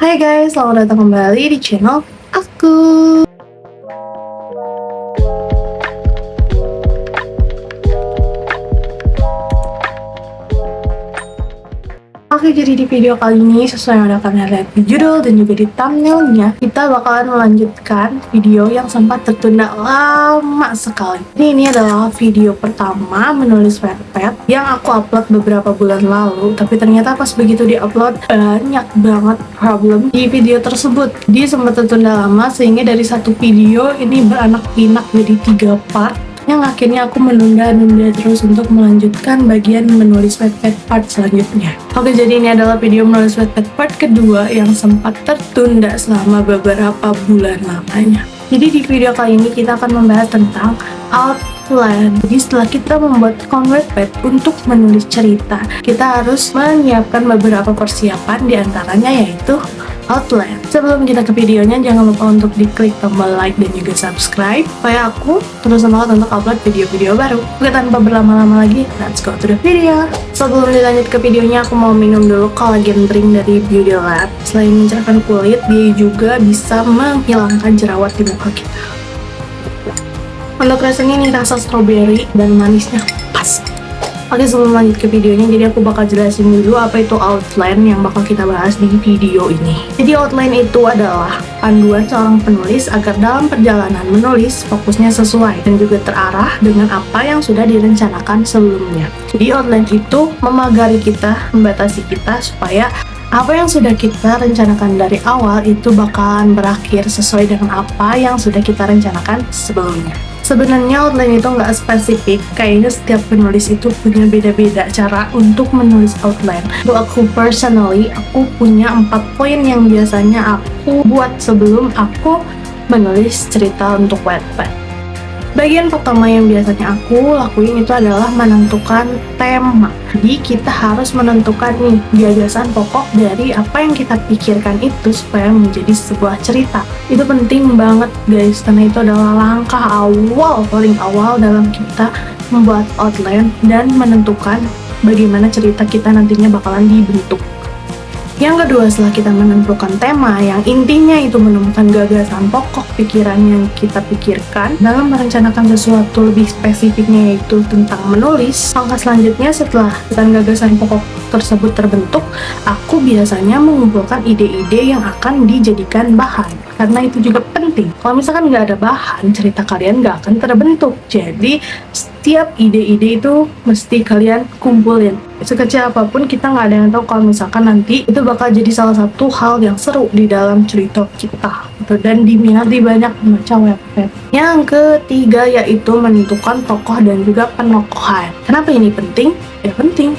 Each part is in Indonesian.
Hai guys, selamat datang kembali di channel aku. Oke, jadi di video kali ini sesuai yang udah kalian lihat di judul dan juga di thumbnailnya, kita bakalan melanjutkan video yang sempat tertunda lama sekali. Ini adalah video pertama menulis Wattpad yang aku upload beberapa bulan lalu, tapi ternyata pas begitu di-upload banyak banget problem di video tersebut. Dia sempat tertunda lama sehingga dari satu video ini beranak pinak jadi 3 part, yang akhirnya aku menunda-nunda terus untuk melanjutkan bagian menulis Wattpad part selanjutnya. Oke, jadi ini adalah video menulis Wattpad part kedua yang sempat tertunda selama beberapa bulan lamanya. Jadi di video kali ini kita akan membahas tentang outline. Jadi setelah kita membuat account Wattpad untuk menulis cerita, kita harus menyiapkan beberapa persiapan, diantaranya yaitu outline. Sebelum kita ke videonya, jangan lupa untuk diklik tombol like dan juga subscribe supaya aku terus semangat untuk upload video-video baru. Oke, tanpa berlama-lama lagi, let's go to the video. Sebelum dilanjut ke videonya, aku mau minum dulu collagen drink dari Beauty Lab. Selain mencerahkan kulit, dia juga bisa menghilangkan jerawat di muka kita. Untuk rasanya ini rasa strawberry dan manisnya pas. Oke, sebelum lanjut ke videonya, jadi aku bakal jelasin dulu apa itu outline yang bakal kita bahas di video ini. Jadi outline itu adalah panduan seorang penulis agar dalam perjalanan menulis fokusnya sesuai dan juga terarah dengan apa yang sudah direncanakan sebelumnya. Jadi outline itu memagari kita, membatasi kita supaya apa yang sudah kita rencanakan dari awal itu bakalan berakhir sesuai dengan apa yang sudah kita rencanakan sebelumnya. Sebenarnya outline itu nggak spesifik, kayaknya setiap penulis itu punya beda-beda cara untuk menulis outline. Untuk aku personally, aku punya 4 poin yang biasanya aku buat sebelum aku menulis cerita untuk Wattpad. Bagian pertama yang biasanya aku lakuin itu adalah menentukan tema. Jadi kita harus menentukan nih gagasan pokok dari apa yang kita pikirkan itu supaya menjadi sebuah cerita. Itu penting banget guys, karena itu adalah langkah awal, paling awal dalam kita membuat outline dan menentukan bagaimana cerita kita nantinya bakalan dibentuk. Yang kedua, setelah kita menentukan tema yang intinya itu menemukan gagasan pokok pikiran yang kita pikirkan dalam merencanakan sesuatu lebih spesifiknya yaitu tentang menulis, langkah selanjutnya setelah gagasan pokok tersebut terbentuk, aku biasanya mengumpulkan ide-ide yang akan dijadikan bahan, karena itu juga penting. Kalau misalkan nggak ada bahan, cerita kalian nggak akan terbentuk. Jadi setiap ide-ide itu mesti kalian kumpulin. Sekecil apapun, kita nggak ada yang tahu kalau misalkan nanti itu bakal jadi salah satu hal yang seru di dalam cerita kita gitu, dan diminati banyak pembaca Wattpad. Yang ketiga yaitu menentukan tokoh dan juga penokohan. Kenapa ini penting? Ya penting,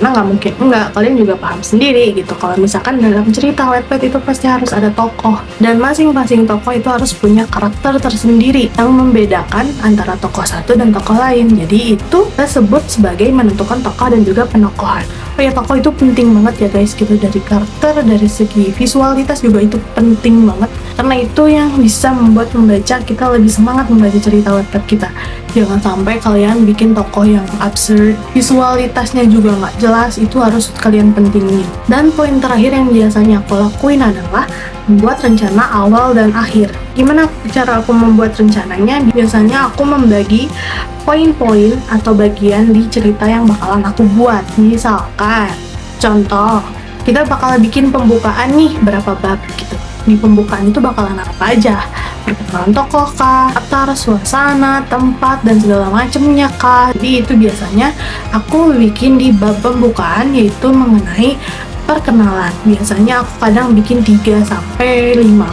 nah nggak mungkin enggak, kalian juga paham sendiri gitu kalau misalkan dalam cerita Wattpad itu pasti harus ada tokoh, dan masing-masing tokoh itu harus punya karakter tersendiri yang membedakan antara tokoh satu dan tokoh lain. Jadi itu kita sebut sebagai menentukan tokoh dan juga penokohan. Oh ya, tokoh itu penting banget ya guys gitu, dari karakter, dari segi visualitas juga itu penting banget, karena itu yang bisa membuat pembaca kita lebih semangat membaca cerita Wattpad kita. Jangan sampai kalian bikin tokoh yang absurd, visualitasnya juga nggak jelas, itu harus kalian pentingin. Dan poin terakhir yang biasanya aku lakuin adalah membuat rencana awal dan akhir. Gimana cara aku membuat rencananya? Biasanya aku membagi poin-poin atau bagian di cerita yang bakalan aku buat. Misalkan, contoh, kita bakal bikin pembukaan nih berapa bab gitu. Di pembukaan itu bakalan apa aja? Perkenalan tokoh kah, latar, suasana, tempat, dan segala macemnya kah. Jadi itu biasanya aku bikin di bab pembukaan, yaitu mengenai perkenalan. Biasanya aku kadang bikin 3-5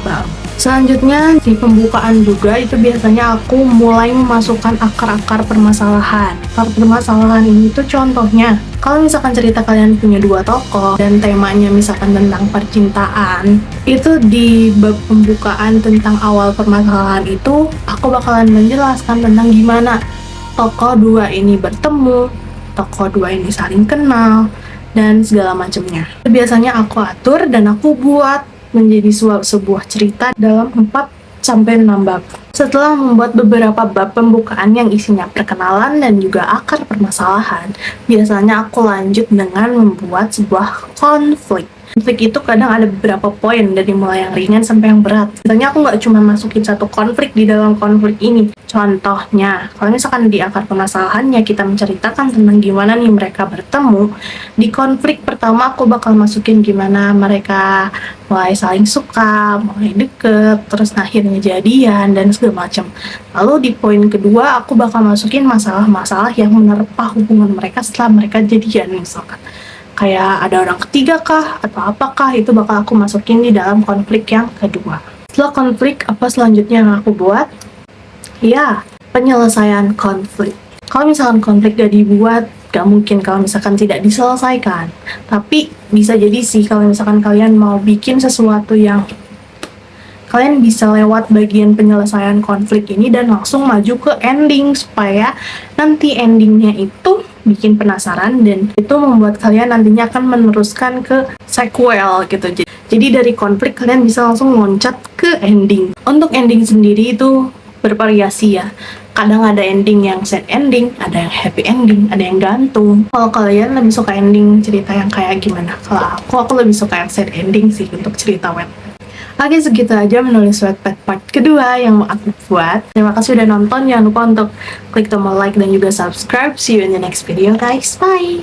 bab. Selanjutnya di pembukaan juga itu biasanya aku mulai memasukkan akar-akar permasalahan. Akar permasalahan ini tuh contohnya, kalau misalkan cerita kalian punya 2 tokoh dan temanya misalkan tentang percintaan, itu di bab pembukaan tentang awal permasalahan itu aku bakalan menjelaskan tentang gimana tokoh 2 ini bertemu, tokoh 2 ini saling kenal, dan segala macamnya. Biasanya aku atur dan aku buat menjadi sebuah cerita dalam 4-6 bab. Setelah membuat beberapa bab pembukaan yang isinya perkenalan dan juga akar permasalahan, biasanya aku lanjut dengan membuat sebuah konflik. Konflik itu kadang ada beberapa poin, dari mulai yang ringan sampai yang berat. Misalnya aku nggak cuma masukin satu konflik di dalam konflik ini. Contohnya, kalau misalkan di akar permasalahannya kita menceritakan tentang gimana nih mereka bertemu, di konflik pertama aku bakal masukin gimana mereka mulai saling suka, mulai deket, terus akhirnya jadian, dan segala macam. Lalu di poin kedua aku bakal masukin masalah-masalah yang menerpa hubungan mereka setelah mereka jadian, misalkan kayak ada orang ketiga kah atau apakah, itu bakal aku masukin di dalam konflik yang kedua. Setelah konflik, apa selanjutnya yang aku buat? Ya, penyelesaian konflik. Kalau misalkan konflik gak dibuat, gak mungkin kalau misalkan tidak diselesaikan. Tapi bisa jadi sih kalau misalkan kalian mau bikin sesuatu yang kalian bisa lewat bagian penyelesaian konflik ini dan langsung maju ke ending, supaya nanti endingnya itu bikin penasaran dan itu membuat kalian nantinya akan meneruskan ke sequel gitu. Jadi dari konflik kalian bisa langsung loncat ke ending. Untuk ending sendiri itu bervariasi ya. Kadang ada ending yang sad ending, ada yang happy ending, ada yang gantung. Kalau kalian lebih suka ending cerita yang kayak gimana? Kalau aku lebih suka yang sad ending sih untuk cerita web. Oke, segitu aja menulis Wattpad part kedua yang mau aku buat. Terima kasih udah nonton. Jangan lupa untuk klik tombol like dan juga subscribe. See you in the next video guys. Bye!